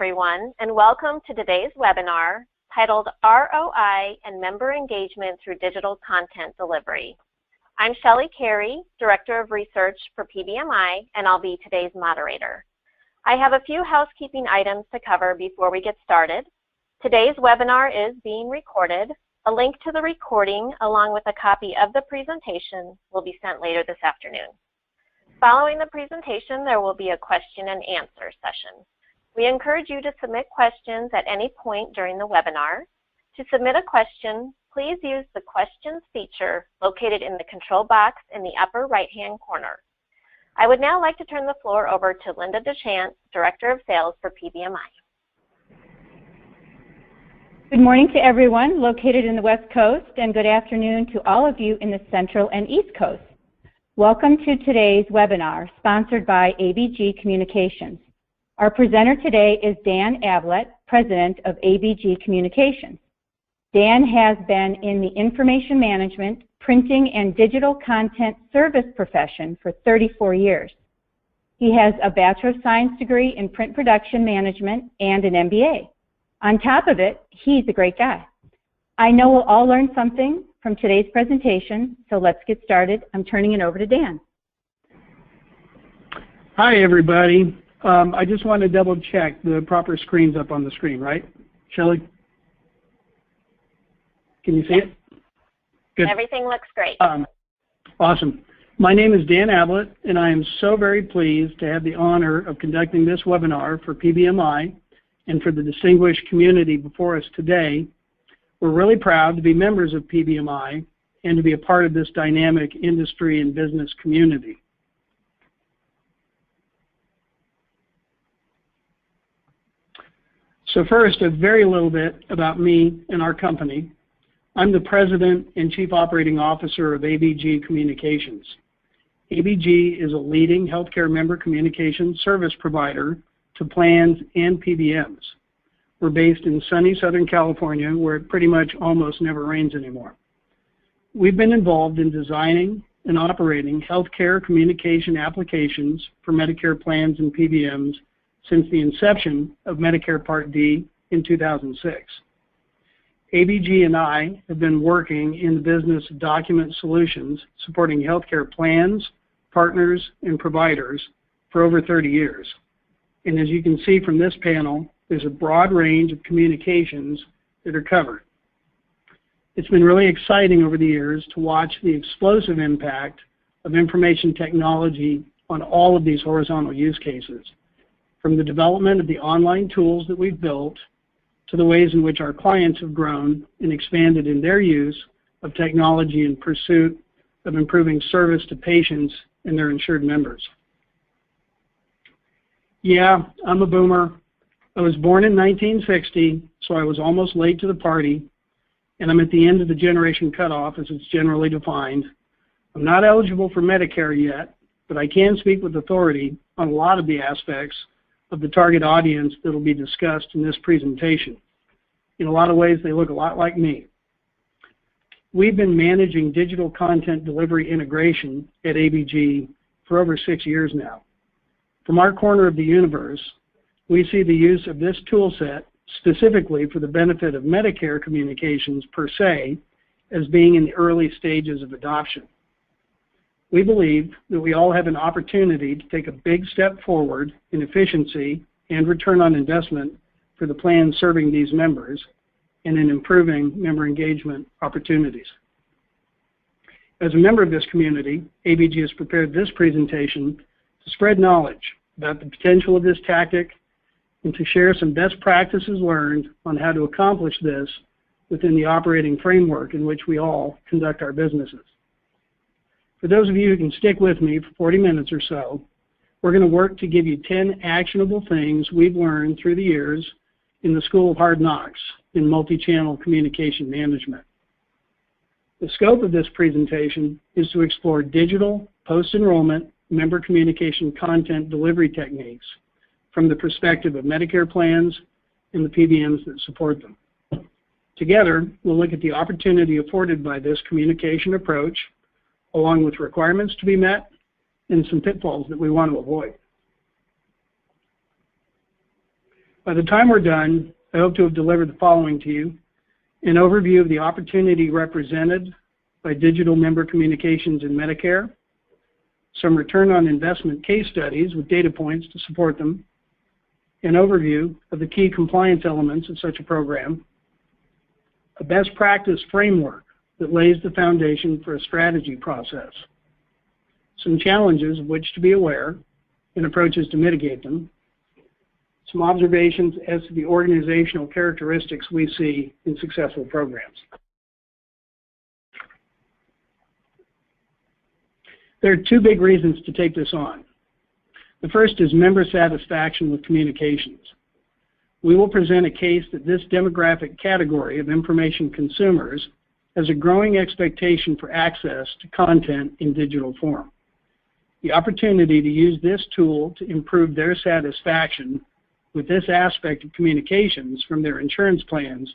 everyone, and welcome to today's webinar titled ROI and Member Engagement Through Digital Content Delivery. I'm Shelley Carey, Director of Research for PBMI, and I'll be today's moderator. I have a few housekeeping items to cover before we get started. Today's webinar is being recorded. A link to the recording, along with a copy of the presentation, will be sent later this afternoon. Following the presentation, there will be a question and answer session. We encourage you to submit questions at any point during the webinar. To submit a question, please use the questions feature located in the control box in the upper right-hand corner. I would now like to turn the floor over to Linda DeChant, Director of Sales for PBMI. Good morning to everyone located in the West Coast, and good afternoon to all of you in the Central and East Coast. Welcome to today's webinar, sponsored by ABG Communications. Our presenter today is Dan Ablett, President of ABG Communications. Dan has been in the information management, printing, and digital content service profession for 34 years. He has a Bachelor of Science degree in print production management and an MBA. On top of it, he's a great guy. I know we'll all learn something from today's presentation, so let's get started. I'm turning it over to Dan. Hi, everybody. I just want to double check the proper screen's up on the screen, right? Shelley? Can you see it? Good. Everything looks great. Awesome. My name is Dan Ablett, and I am so very pleased to have the honor of conducting this webinar for PBMI and for the distinguished community before us today. We're really proud to be members of PBMI and to be a part of this dynamic industry and business community. So first, a very little bit about me and our company. I'm the President and Chief Operating Officer of ABG Communications. ABG is a leading healthcare member communications service provider to plans and PBMs. We're based in sunny Southern California, where it pretty much almost never rains anymore. We've been involved in designing and operating healthcare communication applications for Medicare plans and PBMs since the inception of Medicare Part D in 2006. ABG and I have been working in the business of document solutions supporting healthcare plans, partners, and providers for over 30 years. And as you can see from this panel, there's a broad range of communications that are covered. It's been really exciting over the years to watch the explosive impact of information technology on all of these horizontal use cases, from the development of the online tools that we've built to the ways in which our clients have grown and expanded in their use of technology in pursuit of improving service to patients and their insured members. Yeah, I'm a boomer. I was born in 1960, so I was almost late to the party, and I'm at the end of the generation cutoff as it's generally defined. I'm not eligible for Medicare yet, but I can speak with authority on a lot of the aspects of the target audience that will be discussed in this presentation. In a lot of ways, they look a lot like me. We've been managing digital content delivery integration at ABG for over 6 years now. From our corner of the universe, we see the use of this tool set specifically for the benefit of Medicare communications per se as being in the early stages of adoption. We believe that we all have an opportunity to take a big step forward in efficiency and return on investment for the plans serving these members and in improving member engagement opportunities. As a member of this community, ABG has prepared this presentation to spread knowledge about the potential of this tactic and to share some best practices learned on how to accomplish this within the operating framework in which we all conduct our businesses. For those of you who can stick with me for 40 minutes or so, we're going to work to give you 10 actionable things we've learned through the years in the School of Hard Knocks in multi-channel communication management. The scope of this presentation is to explore digital post-enrollment member communication content delivery techniques from the perspective of Medicare plans and the PBMs that support them. Together, we'll look at the opportunity afforded by this communication approach, along with requirements to be met and some pitfalls that we want to avoid. By the time we're done, I hope to have delivered the following to you: an overview of the opportunity represented by digital member communications in Medicare, some return on investment case studies with data points to support them, an overview of the key compliance elements of such a program, a best practice framework that lays the foundation for a strategy process, some challenges of which to be aware and approaches to mitigate them, some observations as to the organizational characteristics we see in successful programs. There are two big reasons to take this on. The first is member satisfaction with communications. We will present a case that this demographic category of information consumers has a growing expectation for access to content in digital form. The opportunity to use this tool to improve their satisfaction with this aspect of communications from their insurance plans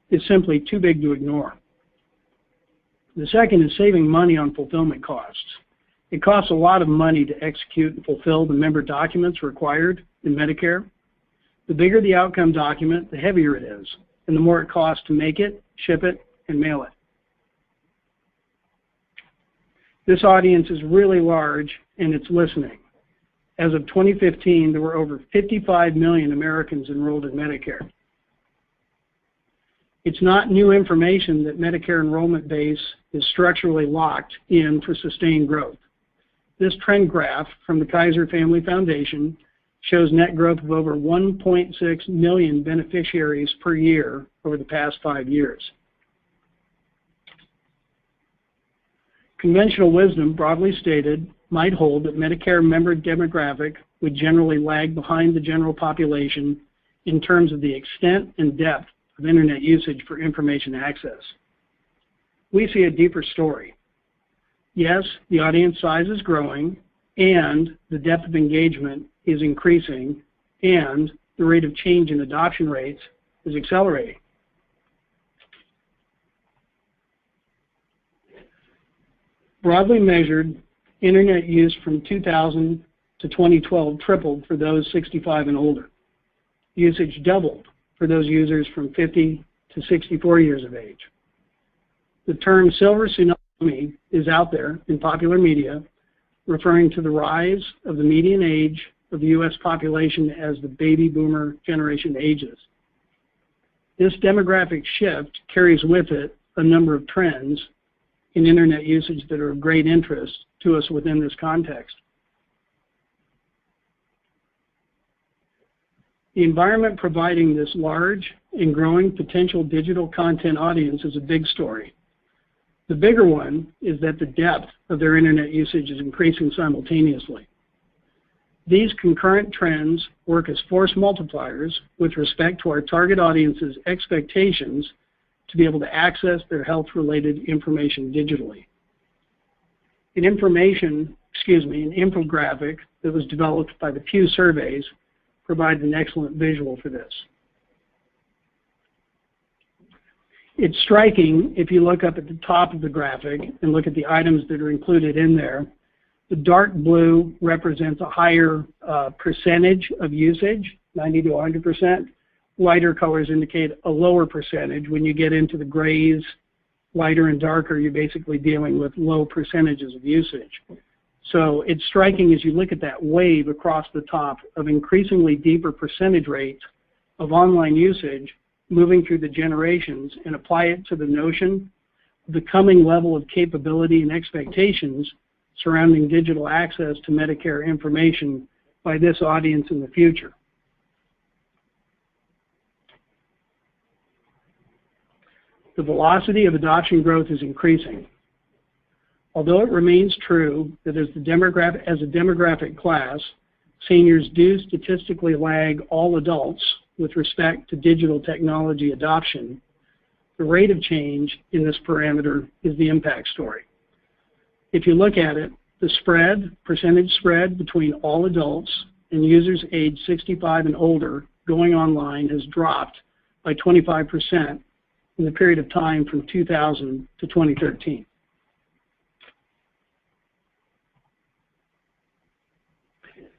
is simply too big to ignore. The second is saving money on fulfillment costs. It costs a lot of money to execute and fulfill the member documents required in Medicare. The bigger the outcome document, the heavier it is, and the more it costs to make it, ship it, and mail it. This audience is really large, and it's listening. As of 2015, there were over 55 million Americans enrolled in Medicare. It's not new information that Medicare enrollment base is structurally locked in for sustained growth. This trend graph from the Kaiser Family Foundation shows net growth of over 1.6 million beneficiaries per year over the past 5 years. Conventional wisdom, broadly stated, might hold that Medicare member demographic would generally lag behind the general population in terms of the extent and depth of internet usage for information access. We see a deeper story. Yes, the audience size is growing, and the depth of engagement is increasing, and the rate of change in adoption rates is accelerating. Broadly measured, internet use from 2000 to 2012 tripled for those 65 and older. Usage doubled for those users from 50 to 64 years of age. The term silver tsunami is out there in popular media, referring to the rise of the median age of the U.S. population as the baby boomer generation ages. This demographic shift carries with it a number of trends in internet usage that are of great interest to us within this context. The environment providing this large and growing potential digital content audience is a big story. The bigger one is that the depth of their internet usage is increasing simultaneously. These concurrent trends work as force multipliers with respect to our target audience's expectations to be able to access their health-related information digitally. An infographic that was developed by the Pew surveys provides an excellent visual for this. It's striking if you look up at the top of the graphic and look at the items that are included in there. The dark blue represents a higher percentage of usage, 90 to 100%. Lighter colors indicate a lower percentage. When you get into the grays, lighter and darker, you're basically dealing with low percentages of usage. So it's striking as you look at that wave across the top of increasingly deeper percentage rates of online usage moving through the generations, and apply it to the notion of the coming level of capability and expectations surrounding digital access to Medicare information by this audience in the future. The velocity of adoption growth is increasing. Although it remains true that as a demographic class, seniors do statistically lag all adults with respect to digital technology adoption, the rate of change in this parameter is the impact story. If you look at it, the percentage spread between all adults and users aged 65 and older going online has dropped by 25% in the period of time from 2000 to 2013.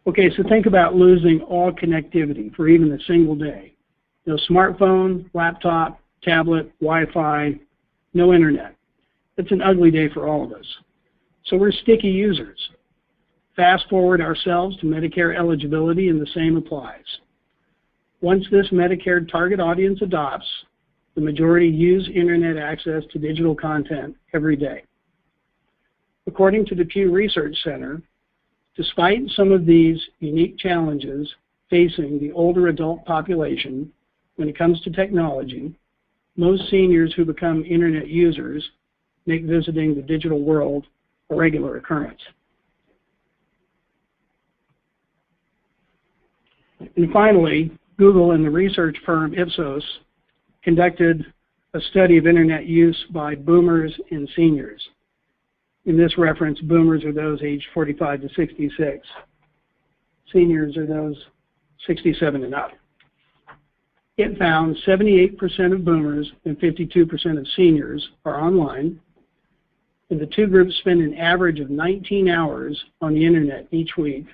Okay, so think about losing all connectivity for even a single day. No smartphone, laptop, tablet, Wi-Fi, no internet. It's an ugly day for all of us. So we're sticky users. Fast forward ourselves to Medicare eligibility and the same applies. Once this Medicare target audience adopts, the majority use internet access to digital content every day. According to the Pew Research Center, despite some of these unique challenges facing the older adult population when it comes to technology, most seniors who become internet users make visiting the digital world a regular occurrence. And finally, Google and the research firm Ipsos conducted a study of internet use by boomers and seniors. In this reference, boomers are those aged 45 to 66. Seniors are those 67 and up. It found 78% of boomers and 52% of seniors are online, and the two groups spend an average of 19 hours on the internet each week,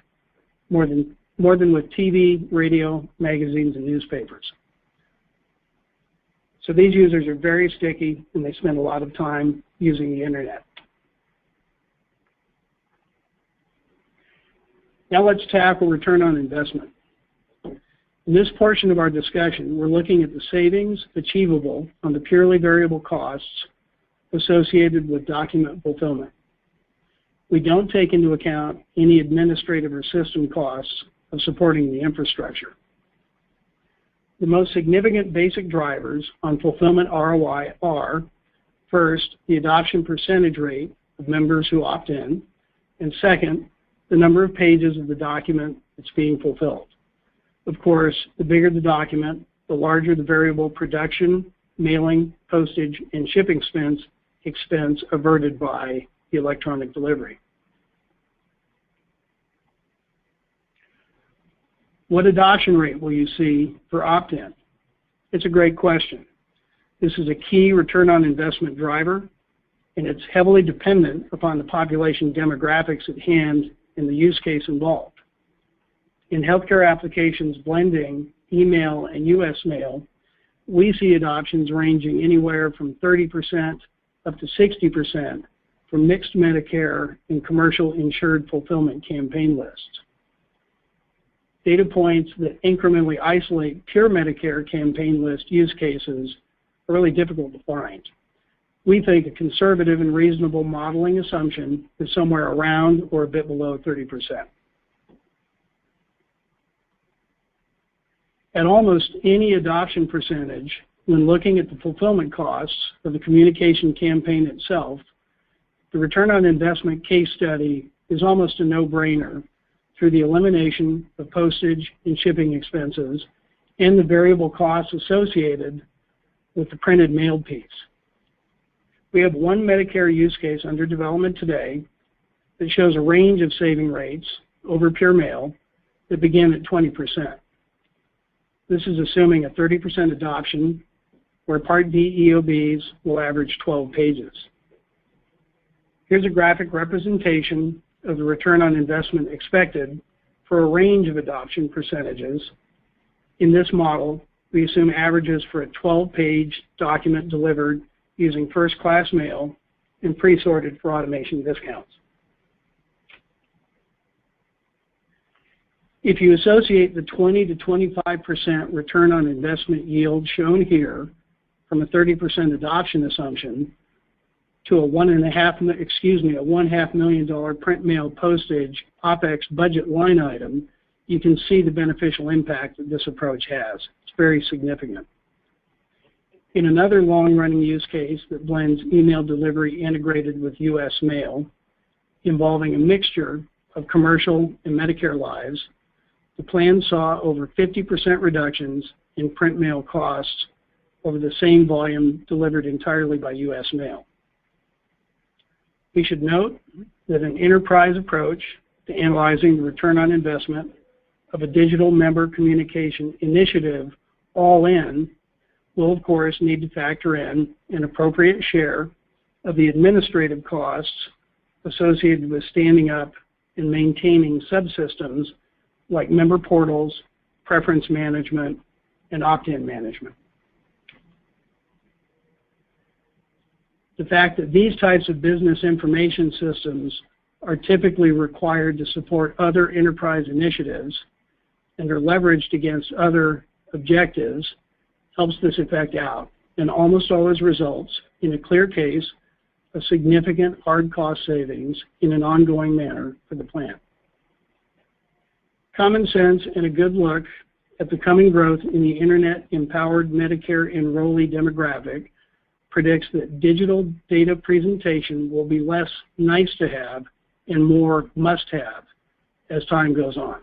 more than with TV, radio, magazines, and newspapers. So these users are very sticky, and they spend a lot of time using the internet. Now let's tackle return on investment. In this portion of our discussion, we're looking at the savings achievable on the purely variable costs associated with document fulfillment. We don't take into account any administrative or system costs of supporting the infrastructure. The most significant basic drivers on fulfillment ROI are, first, the adoption percentage rate of members who opt in, and second, the number of pages of the document that's being fulfilled. Of course, the bigger the document, the larger the variable production, mailing, postage, and shipping expense averted by the electronic delivery. What adoption rate will you see for opt-in? It's a great question. This is a key return on investment driver, and it's heavily dependent upon the population demographics at hand and the use case involved. In healthcare applications blending email and US mail, we see adoptions ranging anywhere from 30% up to 60% for mixed Medicare and commercial insured fulfillment campaign lists. Data points that incrementally isolate pure Medicare campaign list use cases are really difficult to find. We think a conservative and reasonable modeling assumption is somewhere around or a bit below 30%. At almost any adoption percentage, when looking at the fulfillment costs of the communication campaign itself, the return on investment case study is almost a no-brainer through the elimination of postage and shipping expenses and the variable costs associated with the printed mailed piece. We have one Medicare use case under development today that shows a range of saving rates over pure mail that begin at 20%. This is assuming a 30% adoption where Part D EOBs will average 12 pages. Here's a graphic representation of the return on investment expected for a range of adoption percentages. In this model, we assume averages for a 12-page document delivered using first-class mail and pre-sorted for automation discounts. If you associate the 20 to 25% return on investment yield shown here from a 30% adoption assumption to a $1.5 million print mail postage OpEx budget line item, you can see the beneficial impact that this approach has. It's very significant. In another long-running use case that blends email delivery integrated with US mail, involving a mixture of commercial and Medicare lives, the plan saw over 50% reductions in print mail costs over the same volume delivered entirely by US mail. We should note that an enterprise approach to analyzing the return on investment of a digital member communication initiative all in will, of course, need to factor in an appropriate share of the administrative costs associated with standing up and maintaining subsystems like member portals, preference management, and opt-in management. The fact that these types of business information systems are typically required to support other enterprise initiatives and are leveraged against other objectives helps this effect out and almost always results in a clear case of significant hard cost savings in an ongoing manner for the plan. Common sense and a good look at the coming growth in the Internet-empowered Medicare enrollee demographic predicts that digital data presentation will be less nice to have and more must have as time goes on.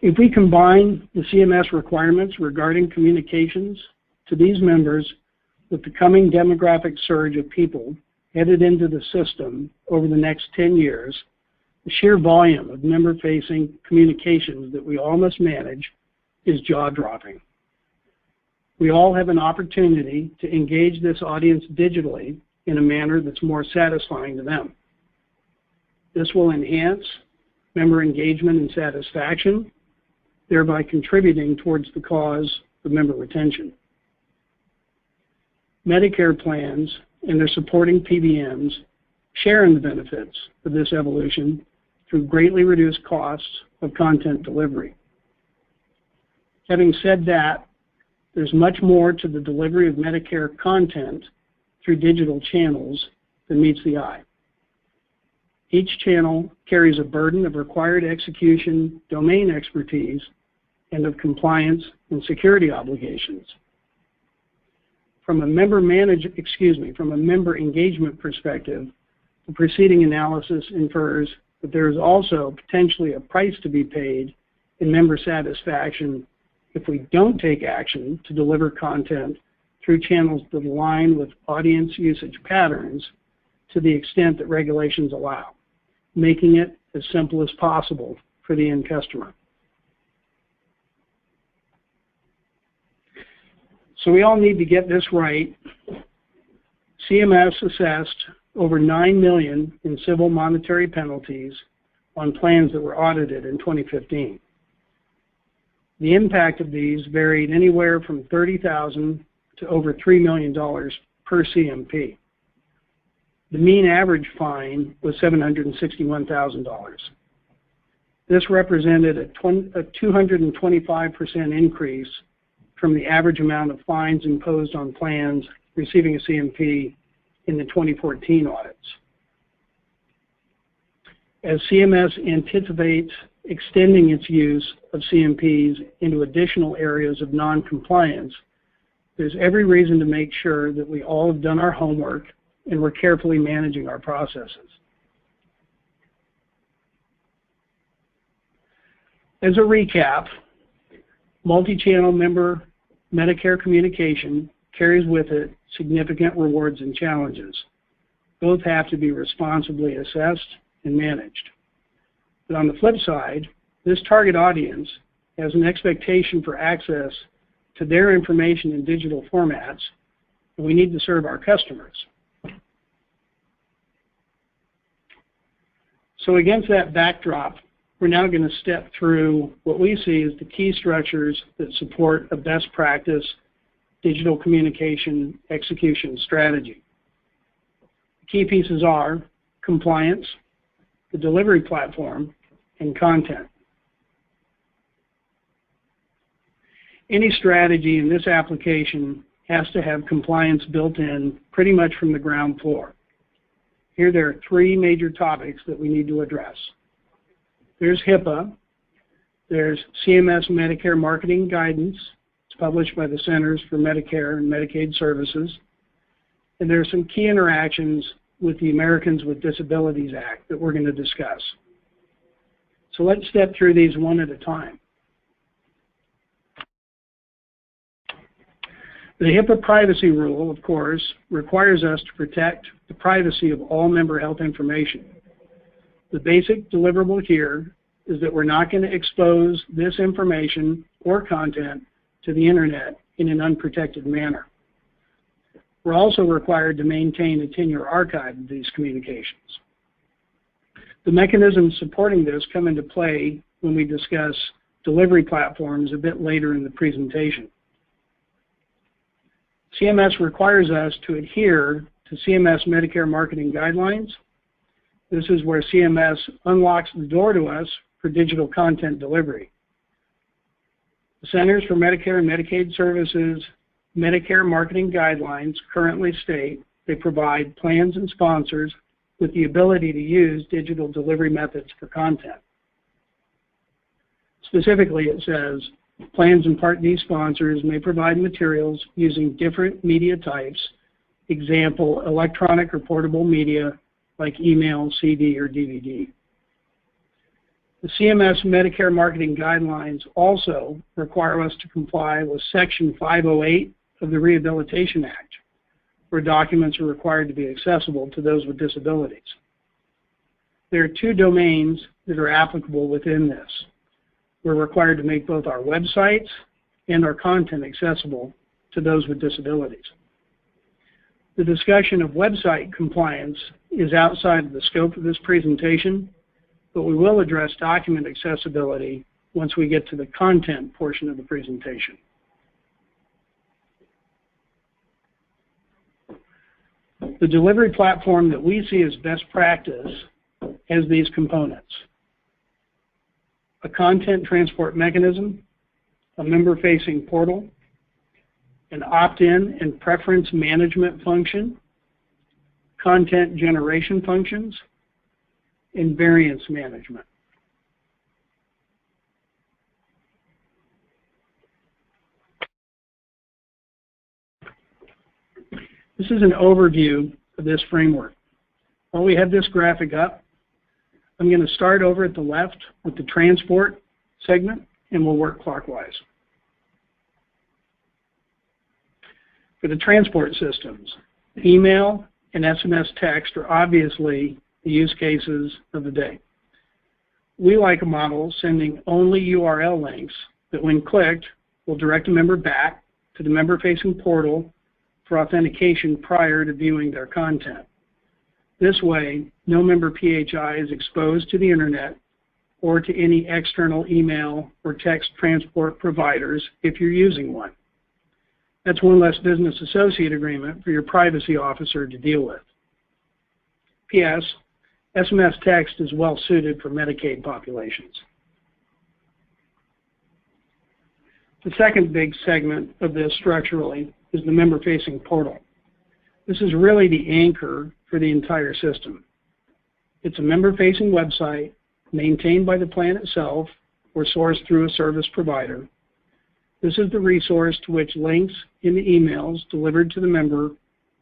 If we combine the CMS requirements regarding communications to these members with the coming demographic surge of people headed into the system over the next 10 years, the sheer volume of member-facing communications that we all must manage is jaw-dropping. We all have an opportunity to engage this audience digitally in a manner that's more satisfying to them. This will enhance member engagement and satisfaction, thereby contributing towards the cause of member retention. Medicare plans and their supporting PBMs share in the benefits of this evolution through greatly reduced costs of content delivery. Having said that, there's much more to the delivery of Medicare content through digital channels than meets the eye. Each channel carries a burden of required execution, domain expertise, and of compliance and security obligations. From a member engagement perspective, the preceding analysis infers that there is also potentially a price to be paid in member satisfaction if we don't take action to deliver content through channels that align with audience usage patterns to the extent that regulations allow, making it as simple as possible for the end customer. So we all need to get this right. CMS assessed over $9 million in civil monetary penalties on plans that were audited in 2015. The impact of these varied anywhere from $30,000 to over $3 million per CMP. The mean average fine was $761,000. This represented a 225% increase from the average amount of fines imposed on plans receiving a CMP in the 2014 audits. As CMS anticipates extending its use of CMPs into additional areas of non-compliance, there's every reason to make sure that we all have done our homework and we're carefully managing our processes. As a recap, multi-channel member Medicare communication carries with it significant rewards and challenges. Both have to be responsibly assessed and managed. But on the flip side, this target audience has an expectation for access to their information in digital formats, and we need to serve our customers. So against that backdrop, we're now going to step through what we see as the key structures that support a best practice digital communication execution strategy. The key pieces are compliance, the delivery platform, and content. Any strategy in this application has to have compliance built in pretty much from the ground floor. Here there are three major topics that we need to address. There's HIPAA, there's CMS Medicare Marketing Guidance, it's published by the Centers for Medicare and Medicaid Services, and there are some key interactions with the Americans with Disabilities Act that we're going to discuss. So let's step through these one at a time. The HIPAA privacy rule, of course, requires us to protect the privacy of all member health information. The basic deliverable here is that we're not going to expose this information or content to the internet in an unprotected manner. We're also required to maintain a 10-year archive of these communications. The mechanisms supporting this come into play when we discuss delivery platforms a bit later in the presentation. CMS requires us to adhere to CMS Medicare marketing guidelines. This is where CMS unlocks the door to us for digital content delivery. The Centers for Medicare and Medicaid Services Medicare marketing guidelines currently state they provide plans and sponsors with the ability to use digital delivery methods for content. Specifically, it says, plans and Part D sponsors may provide materials using different media types, example, electronic or portable media like email, CD, or DVD. The CMS Medicare marketing guidelines also require us to comply with Section 508 of the Rehabilitation Act, where documents are required to be accessible to those with disabilities. There are two domains that are applicable within this. We're required to make both our websites and our content accessible to those with disabilities. The discussion of website compliance is outside of the scope of this presentation, but we will address document accessibility once we get to the content portion of the presentation. The delivery platform that we see as best practice has these components: a content transport mechanism, a member-facing portal, an opt-in and preference management function, content generation functions, and variance management. This is an overview of this framework. While we have this graphic up, I'm going to start over at the left with the transport segment, and we'll work clockwise. For the transport systems, email and SMS text are obviously the use cases of the day. We like a model sending only URL links that, when clicked, will direct a member back to the member-facing portal for authentication prior to viewing their content. This way, no member PHI is exposed to the internet or to any external email or text transport providers if you're using one. That's one less business associate agreement for your privacy officer to deal with. P.S. SMS text is well suited for Medicaid populations. The second big segment of this structurally is the member-facing portal. This is really the anchor for the entire system. It's a member-facing website maintained by the plan itself or sourced through a service provider. This is the resource to which links in the emails delivered to the member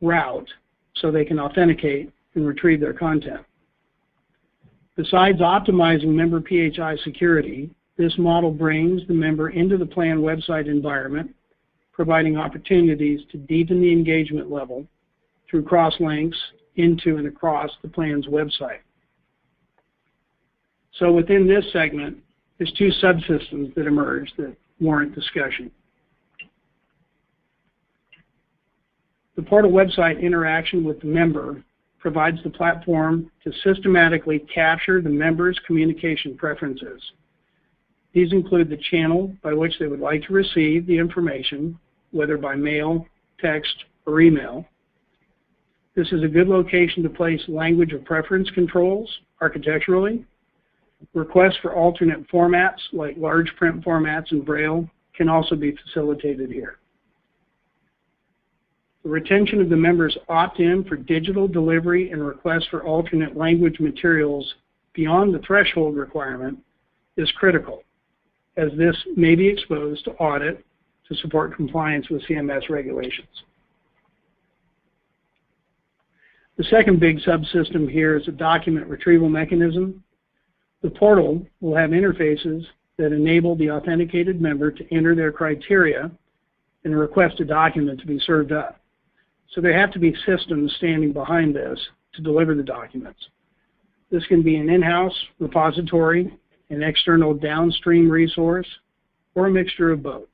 route so they can authenticate and retrieve their content. Besides optimizing member PHI security, this model brings the member into the plan website environment, providing opportunities to deepen the engagement level through cross-links into and across the plan's website. So within this segment, there's two subsystems that emerge that warrant discussion. The portal website interaction with the member provides the platform to systematically capture the member's communication preferences. These include the channel by which they would like to receive the information, whether by mail, text, or email. This is a good location to place language of preference controls architecturally. Requests for alternate formats like large print formats and Braille can also be facilitated here. The retention of the members opt-in for digital delivery and requests for alternate language materials beyond the threshold requirement is critical, as this may be exposed to audit to support compliance with CMS regulations. The second big subsystem here is a document retrieval mechanism. The portal will have interfaces that enable the authenticated member to enter their criteria and request a document to be served up. So there have to be systems standing behind this to deliver the documents. This can be an in-house repository, an external downstream resource, or a mixture of both.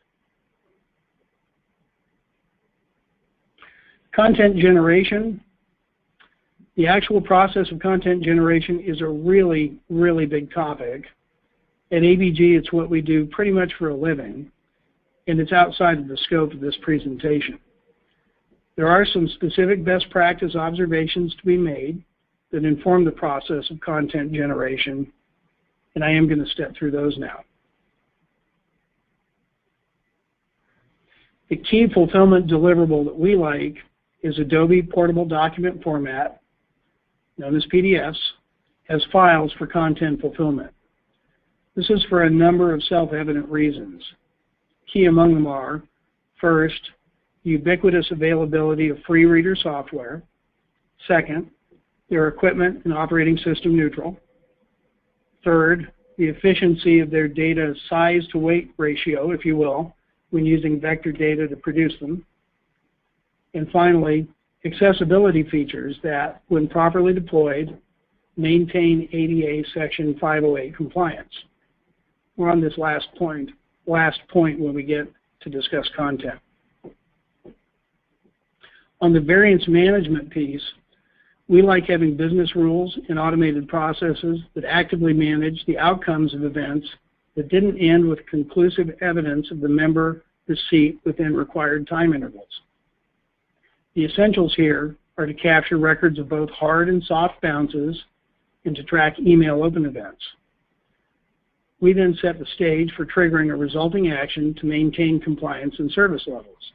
Content generation. The actual process of content generation is a really, really big topic. At ABG, it's what we do pretty much for a living, and it's outside of the scope of this presentation. There are some specific best practice observations to be made that inform the process of content generation, and I am going to step through those now. The key fulfillment deliverable that we like is Adobe Portable Document Format, known as PDFs, as files for content fulfillment. This is for a number of self-evident reasons. Key among them are, first, ubiquitous availability of free reader software. Second, their equipment and operating system neutral. Third, the efficiency of their data size to weight ratio, if you will, when using vector data to produce them. And finally, accessibility features that, when properly deployed, maintain ADA Section 508 compliance. We're on this last point when we get to discuss content. On the variance management piece, we like having business rules and automated processes that actively manage the outcomes of events that didn't end with conclusive evidence of the member receipt within required time intervals. The essentials here are to capture records of both hard and soft bounces and to track email open events. We then set the stage for triggering a resulting action to maintain compliance and service levels.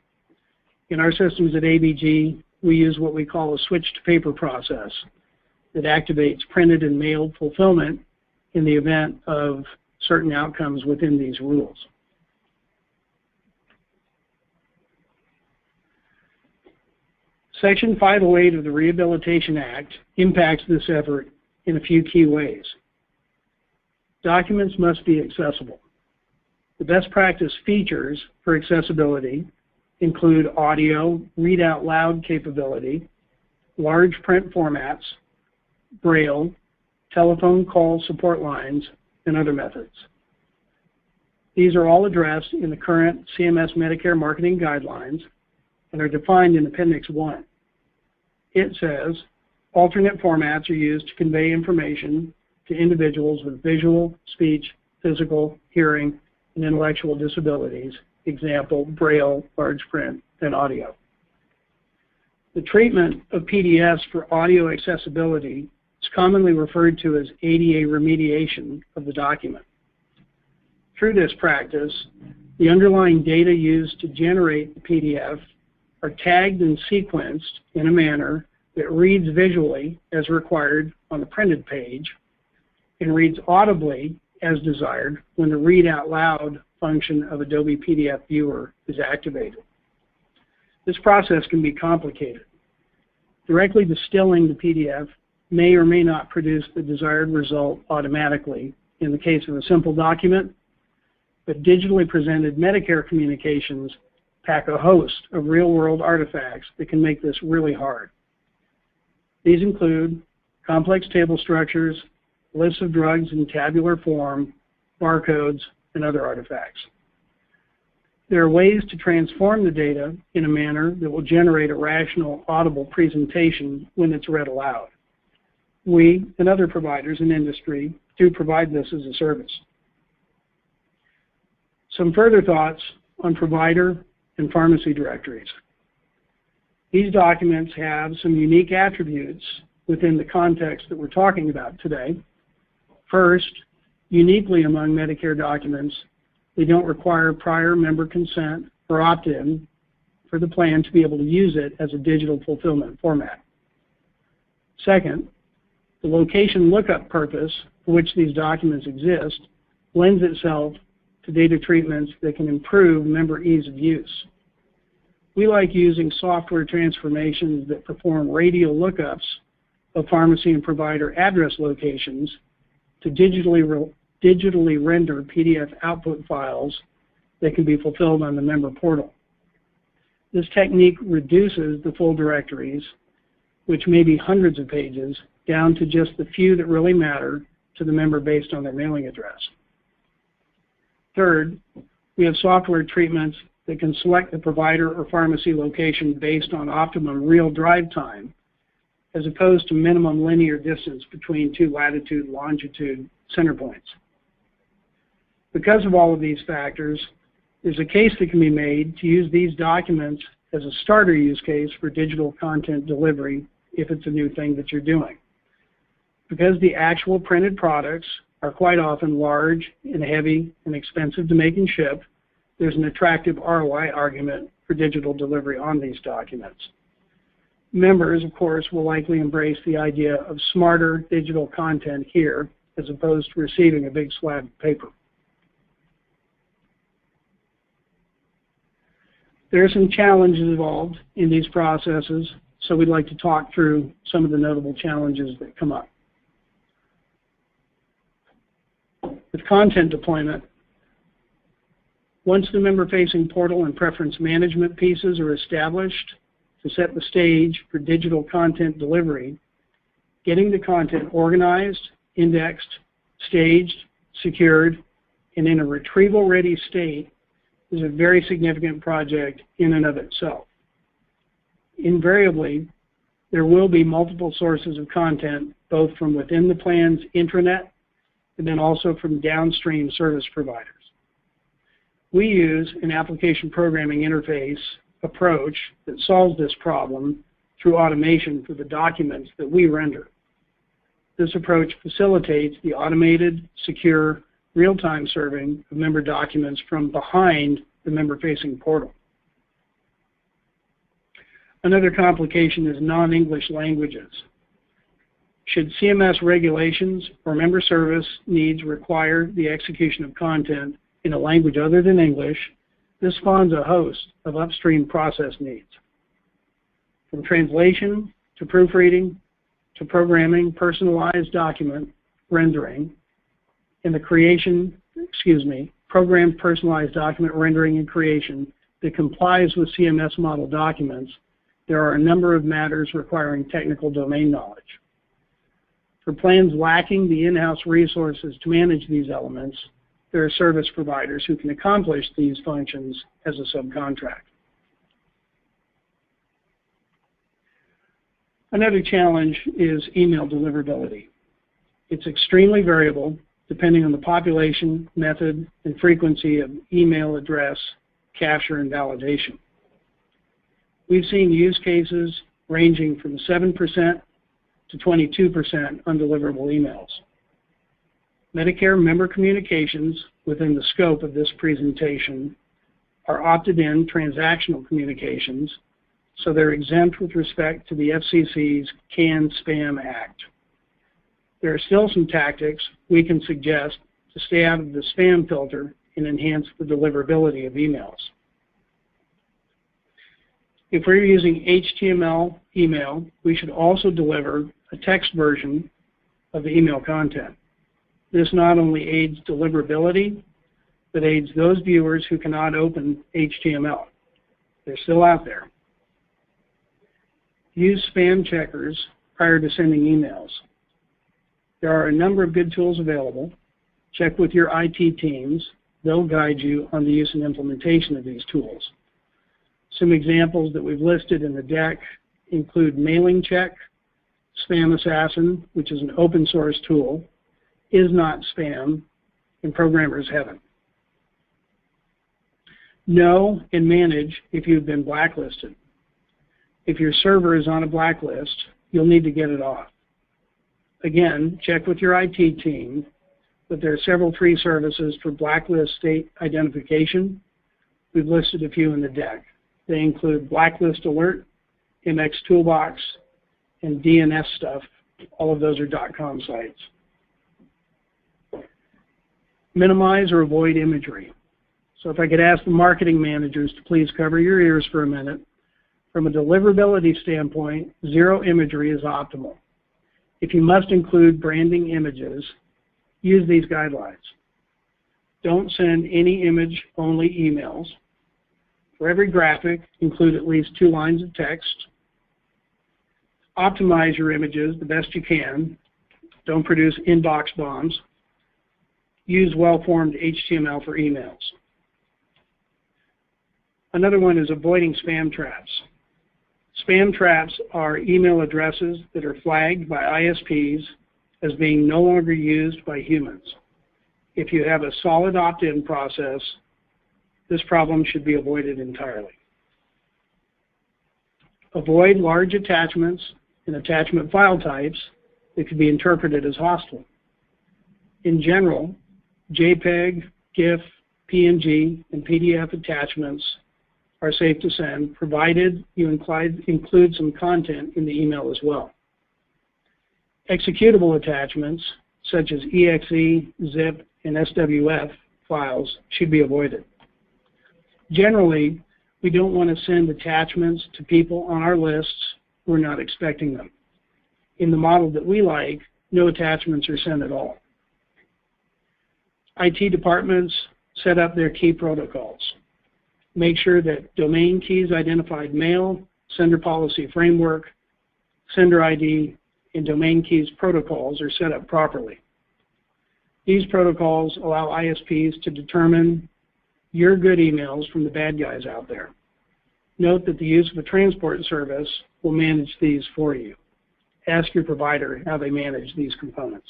In our systems at ABG, we use what we call a switch-to-paper process that activates printed and mailed fulfillment in the event of certain outcomes within these rules. Section 508 of the Rehabilitation Act impacts this effort in a few key ways. Documents must be accessible. The best practice features for accessibility include audio, read out loud capability, large print formats, Braille, telephone call support lines, and other methods. These are all addressed in the current CMS Medicare Marketing Guidelines and are defined in Appendix 1. It says, alternate formats are used to convey information to individuals with visual, speech, physical, hearing, and intellectual disabilities, example, Braille, large print, and audio. The treatment of PDFs for audio accessibility is commonly referred to as ADA remediation of the document. Through this practice, the underlying data used to generate the PDF are tagged and sequenced in a manner that reads visually as required on the printed page and reads audibly as desired when the read out loud function of Adobe PDF Viewer is activated. This process can be complicated. Directly distilling the PDF may or may not produce the desired result automatically in the case of a simple document, but digitally presented Medicare communications pack a host of real-world artifacts that can make this really hard. These include complex table structures, lists of drugs in tabular form, barcodes, and other artifacts. There are ways to transform the data in a manner that will generate a rational, audible presentation when it's read aloud. We and other providers in industry do provide this as a service. Some further thoughts on provider and pharmacy directories. These documents have some unique attributes within the context that we're talking about today. First, uniquely among Medicare documents, they don't require prior member consent or opt-in for the plan to be able to use it as a digital fulfillment format. Second, the location lookup purpose for which these documents exist lends itself to data treatments that can improve member ease of use. We like using software transformations that perform radial lookups of pharmacy and provider address locations to digitally render PDF output files that can be fulfilled on the member portal. This technique reduces the full directories, which may be hundreds of pages, down to just the few that really matter to the member based on their mailing address. Third, we have software treatments that can select the provider or pharmacy location based on optimum real drive time, as opposed to minimum linear distance between two latitude and longitude center points. Because of all of these factors, there's a case that can be made to use these documents as a starter use case for digital content delivery if it's a new thing that you're doing. Because the actual printed products are quite often large and heavy and expensive to make and ship, there's an attractive ROI argument for digital delivery on these documents. Members, of course, will likely embrace the idea of smarter digital content here as opposed to receiving a big slab of paper. There are some challenges involved in these processes, so we'd like to talk through some of the notable challenges that come up. With content deployment, once the member-facing portal and preference management pieces are established to set the stage for digital content delivery, getting the content organized, indexed, staged, secured, and in a retrieval-ready state is a very significant project in and of itself. Invariably, there will be multiple sources of content, both from within the plan's intranet and then also from downstream service providers. We use an application programming interface approach that solves this problem through automation for the documents that we render. This approach facilitates the automated, secure, real-time serving of member documents from behind the member-facing portal. Another complication is non-English languages. Should CMS regulations or member service needs require the execution of content in a language other than English, this spawns a host of upstream process needs. From translation to proofreading to programming personalized document rendering and the creation, programmed personalized document rendering and creation that complies with CMS model documents, there are a number of matters requiring technical domain knowledge. For plans lacking the in-house resources to manage these elements, there are service providers who can accomplish these functions as a subcontract. Another challenge is email deliverability. It's extremely variable depending on the population, method, and frequency of email address capture and validation. We've seen use cases ranging from 7% to 22% undeliverable emails. Medicare member communications within the scope of this presentation are opted-in transactional communications, so they're exempt with respect to the FCC's CAN-SPAM Act. There are still some tactics we can suggest to stay out of the spam filter and enhance the deliverability of emails. If we're using HTML email, we should also deliver a text version of the email content. This not only aids deliverability, but aids those viewers who cannot open HTML. They're still out there. Use spam checkers prior to sending emails. There are a number of good tools available. Check with your IT teams. They'll guide you on the use and implementation of these tools. Some examples that we've listed in the deck include Mailing Check, Spam Assassin, which is an open source tool, Is Not Spam, and Programmer's Heaven. Know and manage if you've been blacklisted. If your server is on a blacklist, you'll need to get it off. Again, check with your IT team, but there are several free services for blacklist state identification. We've listed a few in the deck. They include Blacklist Alert, MX Toolbox, and DNS Stuff. All of those are .com sites. Minimize or avoid imagery. So if I could ask the marketing managers to please cover your ears for a minute. From a deliverability standpoint, zero imagery is optimal. If you must include branding images, use these guidelines. Don't send any image-only emails. For every graphic, include at least 2 lines of text. Optimize your images the best you can. Don't produce inbox bombs. Use well-formed HTML for emails. Another one is avoiding spam traps. Spam traps are email addresses that are flagged by ISPs as being no longer used by humans. If you have a solid opt-in process, this problem should be avoided entirely. Avoid large attachments and attachment file types that could be interpreted as hostile. In general, JPEG, GIF, PNG, and PDF attachments are safe to send, provided you include some content in the email as well. Executable attachments, such as EXE, ZIP, and SWF files, should be avoided. Generally, we don't want to send attachments to people on our lists who are not expecting them. In the model that we like, no attachments are sent at all. IT departments set up their key protocols. Make sure that domain keys identified mail, sender policy framework, sender ID, and domain keys protocols are set up properly. These protocols allow ISPs to determine your good emails from the bad guys out there. Note that the use of a transport service will manage these for you. Ask your provider how they manage these components.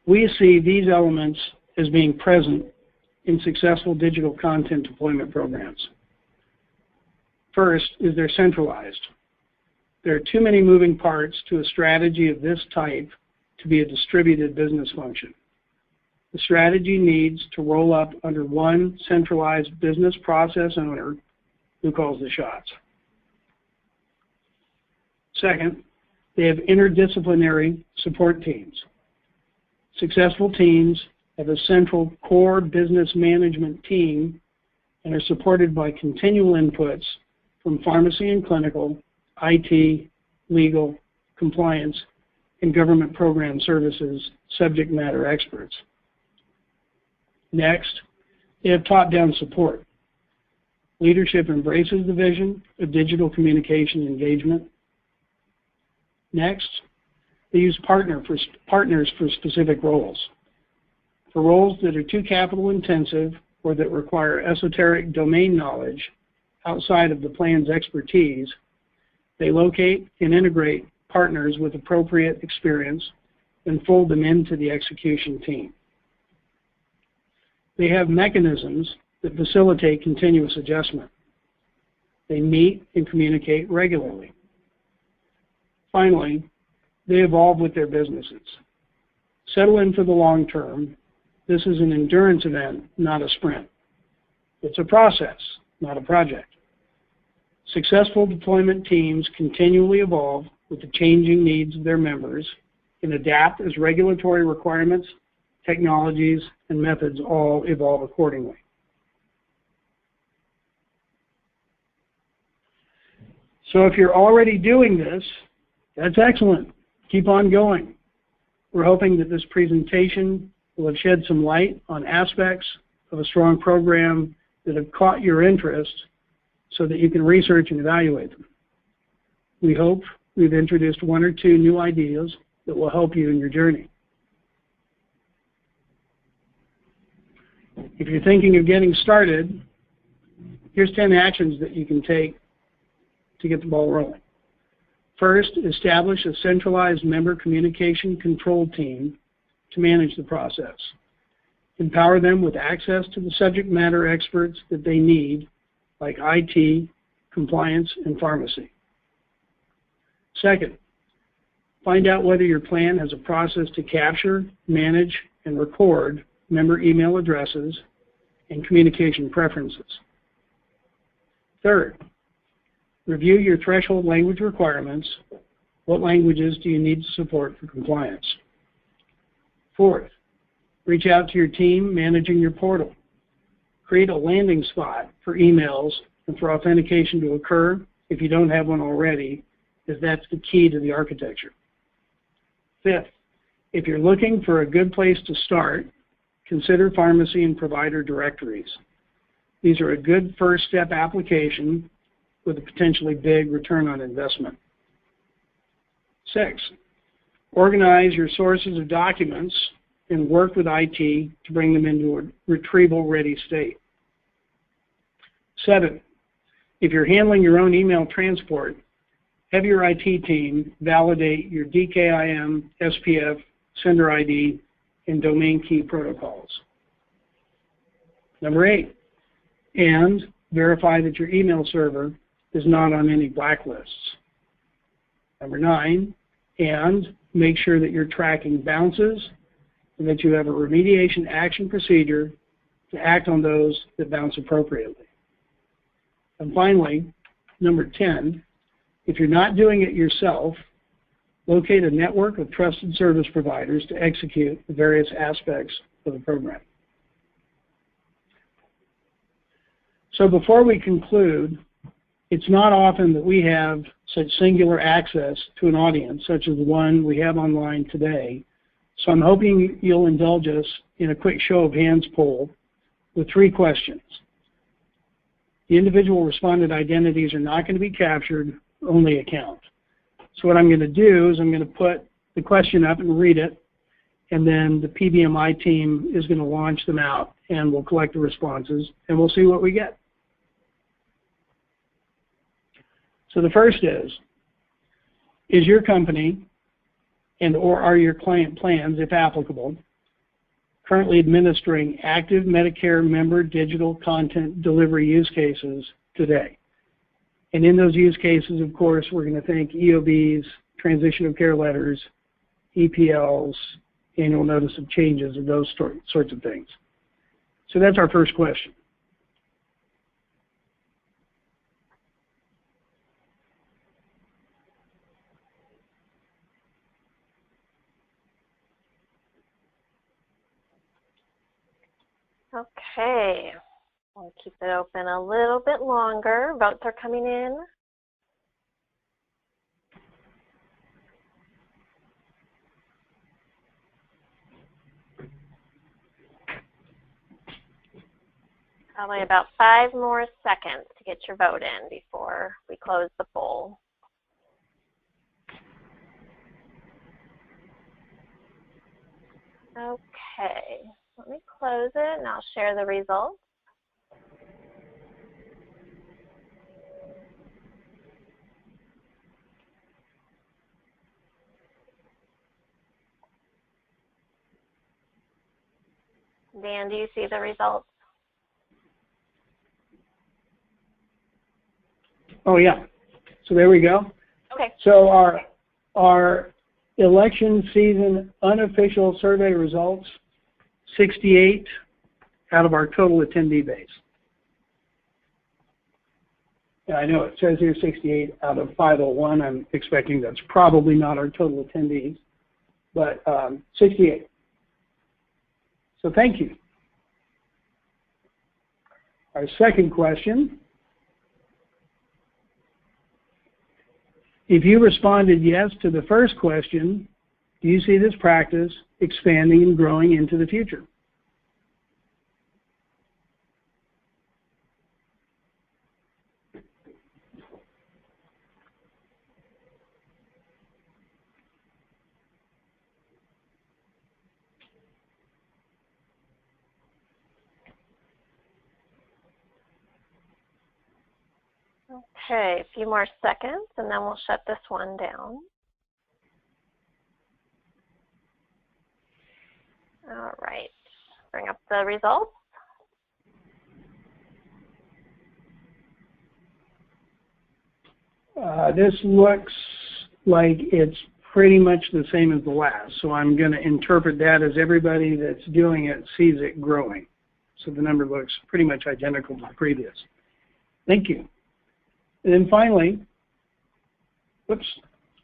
We see these elements as being present in successful digital content deployment programs. First is they're centralized. There are too many moving parts to a strategy of this type to be a distributed business function. The strategy needs to roll up under one centralized business process owner who calls the shots. Second, they have interdisciplinary support teams. Successful teams have a central core business management team and are supported by continual inputs from pharmacy and clinical, IT, legal, compliance, and government program services subject matter experts. Next, they have top-down support. Leadership embraces the vision of digital communication engagement. Next, they use partners for specific roles. For roles that are too capital intensive or that require esoteric domain knowledge outside of the plan's expertise, they locate and integrate partners with appropriate experience and fold them into the execution team. They have mechanisms that facilitate continuous adjustment. They meet and communicate regularly. Finally, they evolve with their businesses. Settle in for the long term. This is an endurance event, not a sprint. It's a process, not a project. Successful deployment teams continually evolve with the changing needs of their members and adapt as regulatory requirements, technologies, and methods all evolve accordingly. So if you're already doing this, that's excellent. Keep on going. We're hoping that this presentation will have shed some light on aspects of a strong program that have caught your interest so that you can research and evaluate them. We hope we've introduced one or two new ideas that will help you in your journey. If you're thinking of getting started, here's 10 actions that you can take to get the ball rolling. First, establish a centralized member communication control team to manage the process. Empower them with access to the subject matter experts that they need, like IT, compliance, and pharmacy. Second, find out whether your plan has a process to capture, manage, and record member email addresses and communication preferences. Third, review your threshold language requirements. What languages do you need to support for compliance? Fourth, reach out to your team managing your portal. Create a landing spot for emails and for authentication to occur if you don't have one already, as that's the key to the architecture. Fifth, if you're looking for a good place to start, consider pharmacy and provider directories. These are a good first step application with a potentially big return on investment. 6, organize your sources of documents and work with IT to bring them into a retrieval-ready state. 7, if you're handling your own email transport, have your IT team validate your DKIM, SPF, sender ID, and domain key protocols. Number 8, and verify that your email server is not on any blacklists. Number 9, and make sure that you're tracking bounces and that you have a remediation action procedure to act on those that bounce appropriately. And finally, number 10, if you're not doing it yourself, locate a network of trusted service providers to execute the various aspects of the program. So before we conclude, it's not often that we have such singular access to an audience such as the one we have online today. So I'm hoping you'll indulge us in a quick show of hands poll with 3 questions. The individual respondent identities are not going to be captured, only a count. So what I'm going to do is I'm going to put the question up and read it, and then the PBMI team is going to launch them out, and we'll collect the responses, and we'll see what we get. So the first is your company and or are your client plans, if applicable, currently administering active Medicare member digital content delivery use cases today? And in those use cases, of course, we're going to think EOBs, transition of care letters, EPLs, annual notice of changes, and those sorts of things. So that's our first question. Okay, we'll keep it open a little bit longer. Votes are coming in. Probably about 5 more seconds to get your vote in before we close the poll. Okay, let me close it and I'll share the results. Dan, do you see the results? Oh yeah, so there we go. Okay. So our election season unofficial survey results, 68 out of our total attendee base. And I know it says here 68 out of 501. I'm expecting that's probably not our total attendees, but 68. So thank you. Our second question. If you responded yes to the first question, do you see this practice expanding and growing into the future? Okay, a few more seconds and then we'll shut this one down. All right, bring up the results. This looks like it's pretty much the same as the last, so I'm going to interpret that as everybody that's doing it sees it growing. So the number looks pretty much identical to the previous. Thank you. And then finally, oops,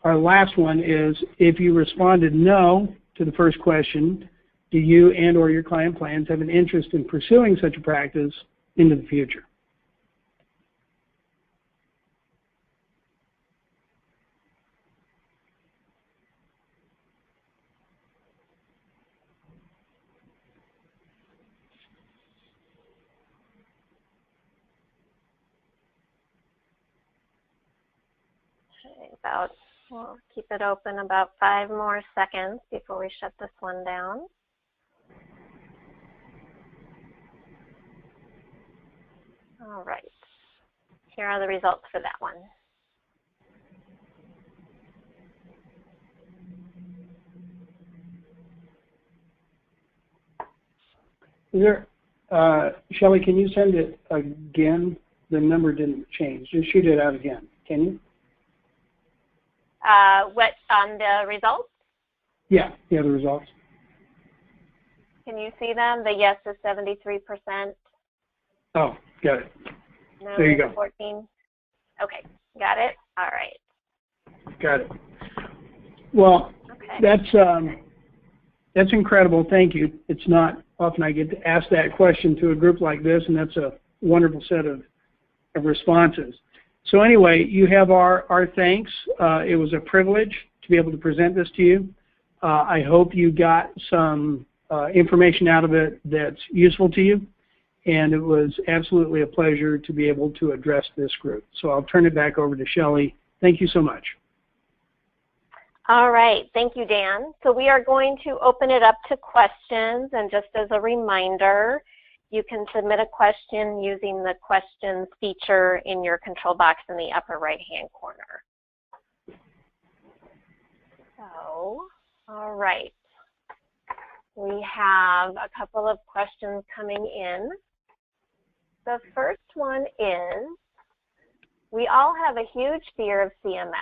our last one is, if you responded no to the first question, do you and or your client plans have an interest in pursuing such a practice into the future? We'll keep it open about 5 more seconds before we shut this one down. All right. Here are the results for that one. Is there, Shelley, can you send it again? The number didn't change. Just shoot it out again. Can you? What on the results? Yeah, the results. Can you see them? The yes is 73%. Oh, got it. No there you is go. 14. Okay, got it. All right. Got it. Well, okay. That's incredible. Thank you. It's not often I get to ask that question to a group like this, and that's a wonderful set of responses. So anyway, you have our thanks. It was a privilege to be able to present this to you. I hope you got some information out of it that's useful to you, and it was absolutely a pleasure to be able to address this group. So I'll turn it back over to Shelley. Thank you so much. All right, thank you, Dan. So we are going to open it up to questions, and just as a reminder, you can submit a question using the questions feature in your control box in the upper right-hand corner. So, all right. We have a couple of questions coming in. The first one is, we all have a huge fear of CMS.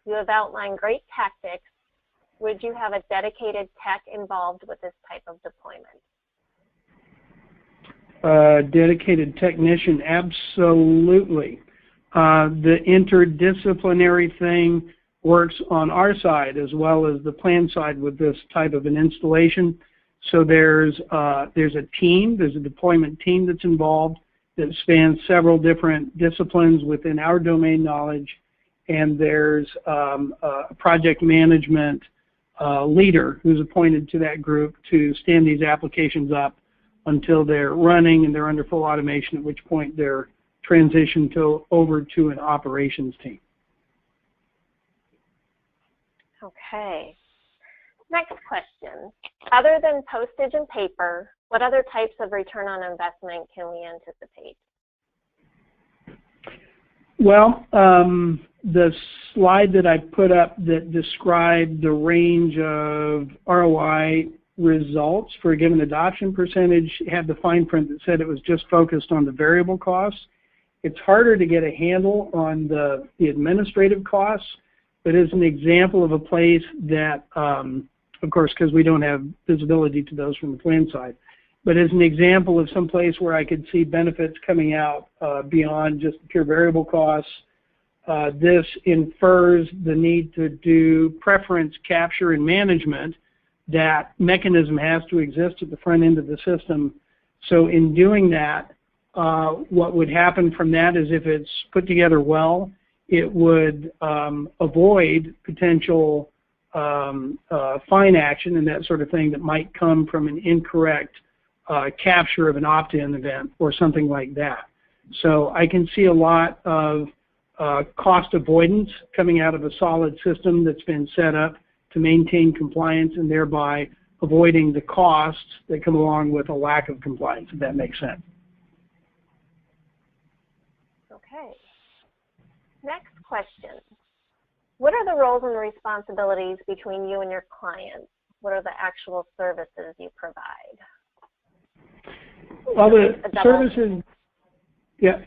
You have outlined great tactics. Would you have a dedicated tech involved with this type of deployment? Dedicated technician, absolutely. The interdisciplinary thing works on our side as well as the plan side with this type of an installation. So there's a team, there's a deployment team that's involved that spans several different disciplines within our domain knowledge, and there's a project management leader who's appointed to that group to stand these applications up until they're running and they're under full automation, at which point they're transitioned over to an operations team. Okay. Next question. Other than postage and paper, what other types of return on investment can we anticipate? Well, the slide that I put up that described the range of ROI results for a given adoption percentage had the fine print that said it was just focused on the variable costs. It's harder to get a handle on the administrative costs, but as an example of a place that, of course, because we don't have visibility to those from the plan side, but as an example of some place where I could see benefits coming out beyond just pure variable costs, this infers the need to do preference capture and management. That mechanism has to exist at the front end of the system. So in doing that, what would happen from that is if it's put together well, it would avoid potential fine action and that sort of thing that might come from an incorrect capture of an opt-in event or something like that. So I can see a lot of cost avoidance coming out of a solid system that's been set up to maintain compliance and thereby avoiding the costs that come along with a lack of compliance, if that makes sense. Okay. Next question. What are the roles and responsibilities between you and your clients? What are the actual services you provide? Well, the services, yeah,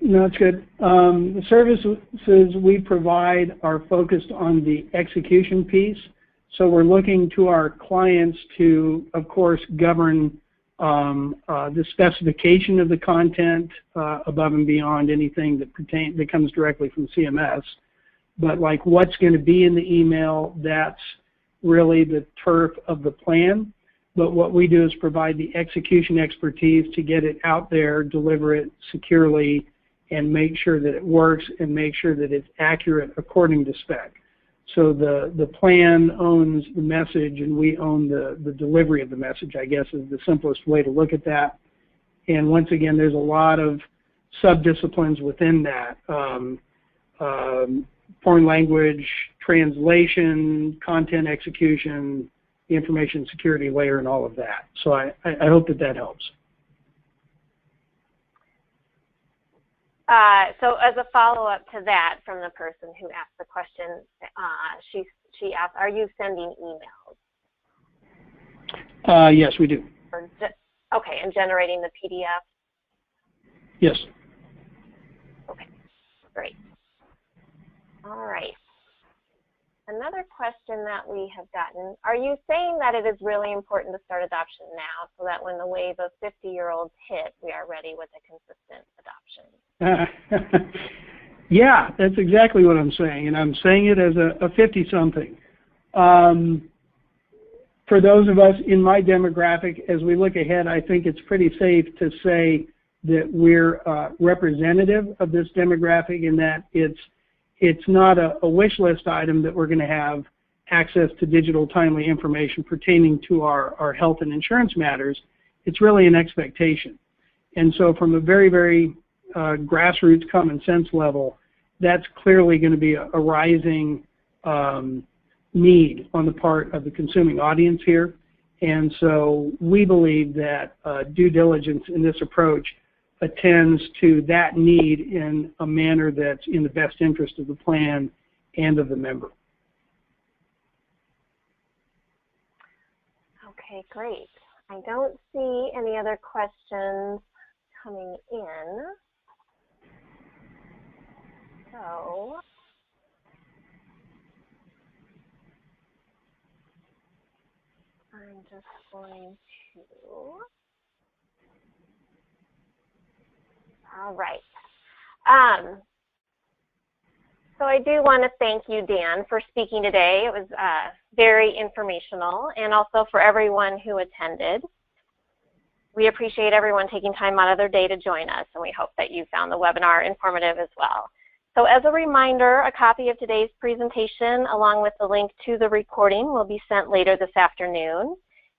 no, it's good. The services we provide are focused on the execution piece. So we're looking to our clients to, of course, govern the specification of the content above and beyond anything that comes directly from CMS. But like what's going to be in the email, that's really the turf of the plan. But what we do is provide the execution expertise to get it out there, deliver it securely, and make sure that it works and make sure that it's accurate according to spec. So the plan owns the message and we own the delivery of the message, I guess, is the simplest way to look at that. And once again, there's a lot of sub-disciplines within that. Foreign language translation, content execution, the information security layer, and all of that. So I hope that helps. So as a follow-up to that from the person who asked the question, she asked, are you sending emails? Yes, we do. Okay, and generating the PDF? Yes. Okay, great. All right. Another question that we have gotten, are you saying that it is really important to start adoption now so that when the wave of 50-year-olds hit, we are ready with a consistent adoption? Yeah, that's exactly what I'm saying, and I'm saying it as a 50-something. For those of us in my demographic, as we look ahead, I think it's pretty safe to say that we're representative of this demographic in that it's not a wish list item that we're going to have access to digital timely information pertaining to our health and insurance matters. It's really an expectation. And so from a very, very grassroots common sense level, that's clearly going to be a rising need on the part of the consuming audience here. And so we believe that due diligence in this approach attends to that need in a manner that's in the best interest of the plan and of the member. Okay, great. I don't see any other questions coming in. So I'm just going to, all right. So I do want to thank you, Dan, for speaking today. It was very informational, and also for everyone who attended. We appreciate everyone taking time out of their day to join us, and we hope that you found the webinar informative as well. So as a reminder, a copy of today's presentation along with the link to the recording will be sent later this afternoon.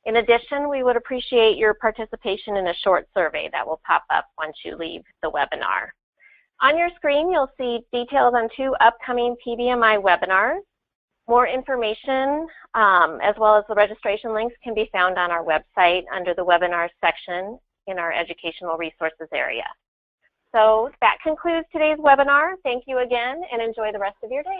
In addition, we would appreciate your participation in a short survey that will pop up once you leave the webinar. On your screen, you'll see details on 2 upcoming PBMI webinars. More information, as well as the registration links, can be found on our website under the webinars section in our educational resources area. So that concludes today's webinar. Thank you again, and enjoy the rest of your day.